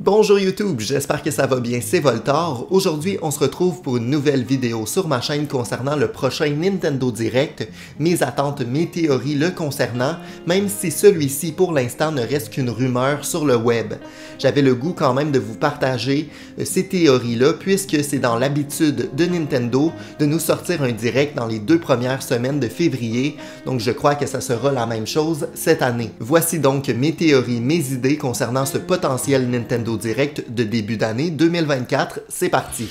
Bonjour YouTube, j'espère que ça va bien, c'est Voltor. Aujourd'hui, on se retrouve pour une nouvelle vidéo sur ma chaîne concernant le prochain Nintendo Direct, mes attentes, mes théories le concernant, même si celui-ci pour l'instant ne reste qu'une rumeur sur le web. J'avais le goût quand même de vous partager ces théories-là, puisque c'est dans l'habitude de Nintendo de nous sortir un direct dans les 2 premières semaines de février, donc je crois que ça sera la même chose cette année. Voici donc mes théories, mes idées concernant ce potentiel Nintendo Direct de début d'année 2024, c'est parti!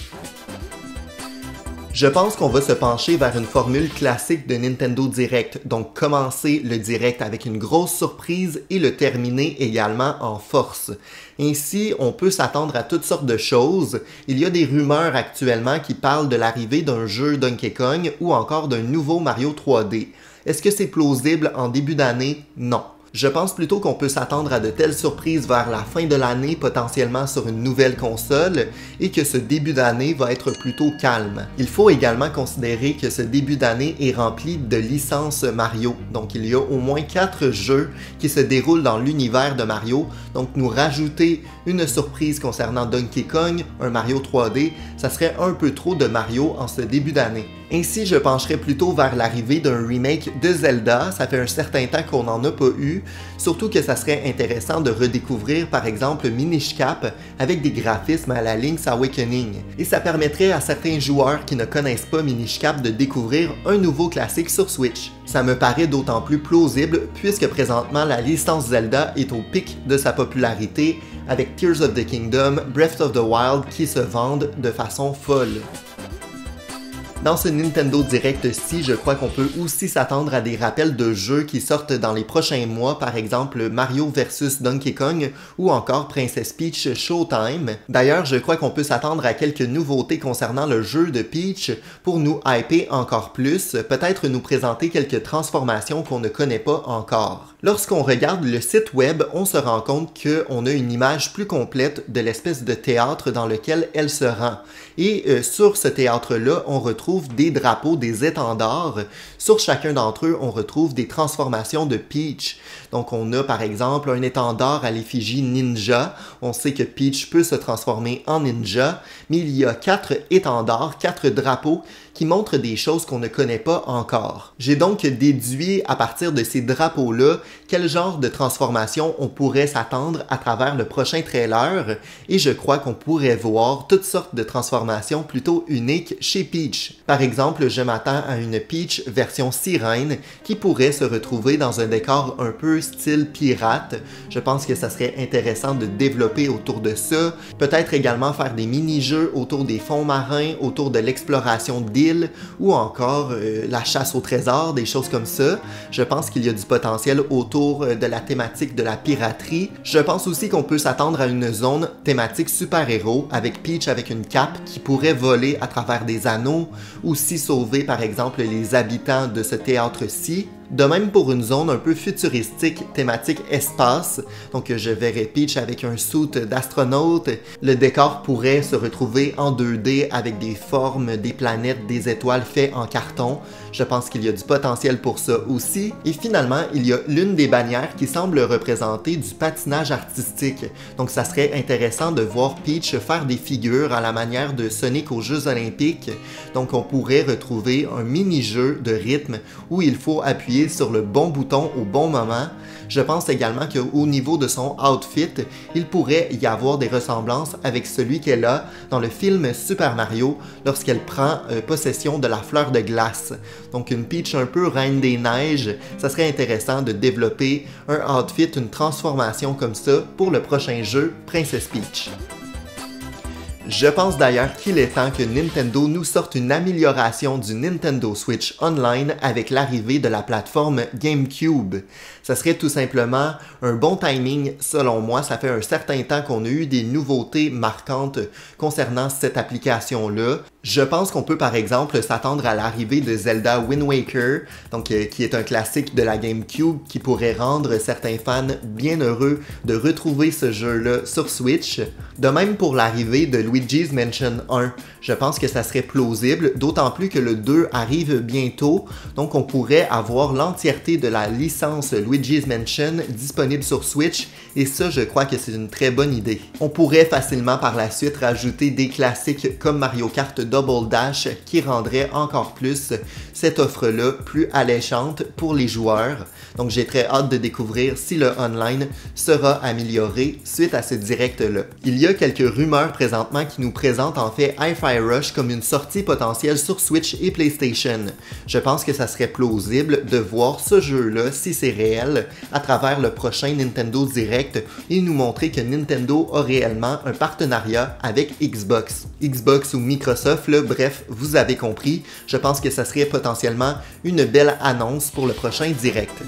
Je pense qu'on va se pencher vers une formule classique de Nintendo Direct, donc commencer le Direct avec une grosse surprise et le terminer également en force. Ainsi, on peut s'attendre à toutes sortes de choses. Il y a des rumeurs actuellement qui parlent de l'arrivée d'un jeu Donkey Kong ou encore d'un nouveau Mario 3D. Est-ce que c'est plausible en début d'année? Non. Je pense plutôt qu'on peut s'attendre à de telles surprises vers la fin de l'année, potentiellement sur une nouvelle console, et que ce début d'année va être plutôt calme. Il faut également considérer que ce début d'année est rempli de licences Mario, donc il y a au moins 4 jeux qui se déroulent dans l'univers de Mario, donc nous rajouter une surprise concernant Donkey Kong, un Mario 3D, ça serait un peu trop de Mario en ce début d'année. Ainsi, je pencherais plutôt vers l'arrivée d'un remake de Zelda, ça fait un certain temps qu'on n'en a pas eu, surtout que ça serait intéressant de redécouvrir par exemple Minish Cap avec des graphismes à la Link's Awakening. Et ça permettrait à certains joueurs qui ne connaissent pas Minish Cap de découvrir un nouveau classique sur Switch. Ça me paraît d'autant plus plausible puisque présentement la licence Zelda est au pic de sa popularité avec Tears of the Kingdom, Breath of the Wild qui se vendent de façon folle. Dans ce Nintendo Direct-ci, je crois qu'on peut aussi s'attendre à des rappels de jeux qui sortent dans les prochains mois, par exemple Mario vs Donkey Kong ou encore Princess Peach Showtime. D'ailleurs, je crois qu'on peut s'attendre à quelques nouveautés concernant le jeu de Peach pour nous hyper encore plus, peut-être nous présenter quelques transformations qu'on ne connaît pas encore. Lorsqu'on regarde le site web, on se rend compte qu'on a une image plus complète de l'espèce de théâtre dans lequel elle se rend. Et sur ce théâtre-là, on retrouve des drapeaux, des étendards. Sur chacun d'entre eux, on retrouve des transformations de Peach. Donc on a par exemple un étendard à l'effigie ninja. On sait que Peach peut se transformer en ninja, mais il y a 4 étendards, 4 drapeaux qui montrent des choses qu'on ne connaît pas encore. J'ai donc déduit à partir de ces drapeaux-là quel genre de transformation on pourrait s'attendre à travers le prochain trailer et je crois qu'on pourrait voir toutes sortes de transformations plutôt uniques chez Peach. Par exemple, je m'attends à une Peach version sirène qui pourrait se retrouver dans un décor un peu style pirate. Je pense que ça serait intéressant de développer autour de ça. Peut-être également faire des mini-jeux autour des fonds marins, autour de l'exploration d'îles ou encore la chasse au trésor, des choses comme ça. Je pense qu'il y a du potentiel autour de la thématique de la piraterie. Je pense aussi qu'on peut s'attendre à une zone thématique super-héros avec Peach avec une cape qui pourrait voler à travers des anneaux, aussi sauver par exemple les habitants de ce théâtre-ci. De même pour une zone un peu futuristique, thématique espace, donc je verrais Peach avec un suit d'astronaute. Le décor pourrait se retrouver en 2D avec des formes, des planètes, des étoiles faites en carton. Je pense qu'il y a du potentiel pour ça aussi. Et finalement, il y a l'une des bannières qui semble représenter du patinage artistique. Donc ça serait intéressant de voir Peach faire des figures à la manière de Sonic aux Jeux Olympiques. Donc on pourrait retrouver un mini-jeu de rythme où il faut appuyer sur le bon bouton au bon moment. Je pense également qu'au niveau de son outfit, il pourrait y avoir des ressemblances avec celui qu'elle a dans le film Super Mario lorsqu'elle prend possession de la fleur de glace. Donc une Peach un peu reine des neiges, ça serait intéressant de développer un outfit, une transformation comme ça pour le prochain jeu Princess Peach. Je pense d'ailleurs qu'il est temps que Nintendo nous sorte une amélioration du Nintendo Switch Online avec l'arrivée de la plateforme GameCube. Ça serait tout simplement un bon timing selon moi. Ça fait un certain temps qu'on a eu des nouveautés marquantes concernant cette application-là. Je pense qu'on peut par exemple s'attendre à l'arrivée de Zelda Wind Waker, donc qui est un classique de la GameCube qui pourrait rendre certains fans bien heureux de retrouver ce jeu-là sur Switch. De même pour l'arrivée de Luigi's Mansion 1, je pense que ça serait plausible, d'autant plus que le 2 arrive bientôt, donc on pourrait avoir l'entièreté de la licence Luigi's Mansion disponible sur Switch et ça je crois que c'est une très bonne idée. On pourrait facilement par la suite rajouter des classiques comme Mario Kart Double Dash qui rendrait encore plus cette offre-là plus alléchante pour les joueurs. Donc j'ai très hâte de découvrir si le online sera amélioré suite à ce direct-là. Il y a quelques rumeurs présentement qui nous présentent en fait Hi-Fi Rush comme une sortie potentielle sur Switch et PlayStation. Je pense que ça serait plausible de voir ce jeu-là, si c'est réel, à travers le prochain Nintendo Direct et nous montrer que Nintendo a réellement un partenariat avec Xbox. Xbox ou Microsoft, là, bref, vous avez compris, je pense que ça serait potentiellement une belle annonce pour le prochain Direct.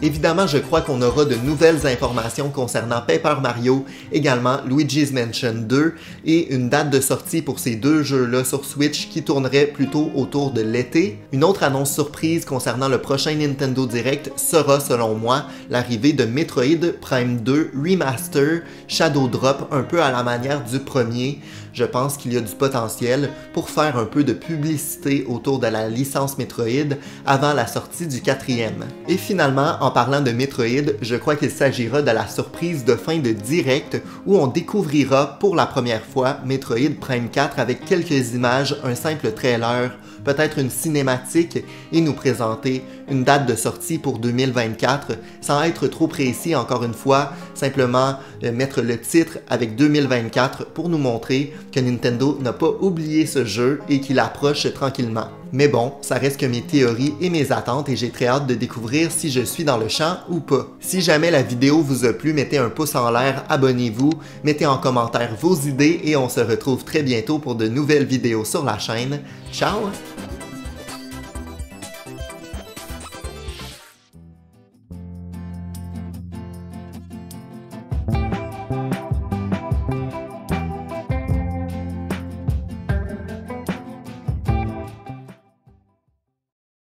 Évidemment, je crois qu'on aura de nouvelles informations concernant Paper Mario, également Luigi's Mansion 2 et une date de sortie pour ces deux jeux-là sur Switch qui tournerait plutôt autour de l'été. Une autre annonce surprise concernant le prochain Nintendo Direct sera, selon moi, l'arrivée de Metroid Prime 2 Remaster Shadow Drop, un peu à la manière du premier. Je pense qu'il y a du potentiel pour faire un peu de publicité autour de la licence Metroid avant la sortie du quatrième. Et finalement, en parlant de Metroid, je crois qu'il s'agira de la surprise de fin de direct où on découvrira pour la première fois Metroid Prime 4 avec quelques images, un simple trailer, peut-être une cinématique et nous présenter une date de sortie pour 2024 sans être trop précis encore une fois, simplement mettre le titre avec 2024 pour nous montrer que Nintendo n'a pas oublié ce jeu et qu'il approche tranquillement. Mais bon, ça reste que mes théories et mes attentes et j'ai très hâte de découvrir si je suis dans le champ ou pas. Si jamais la vidéo vous a plu, mettez un pouce en l'air, abonnez-vous, mettez en commentaire vos idées et on se retrouve très bientôt pour de nouvelles vidéos sur la chaîne. Ciao!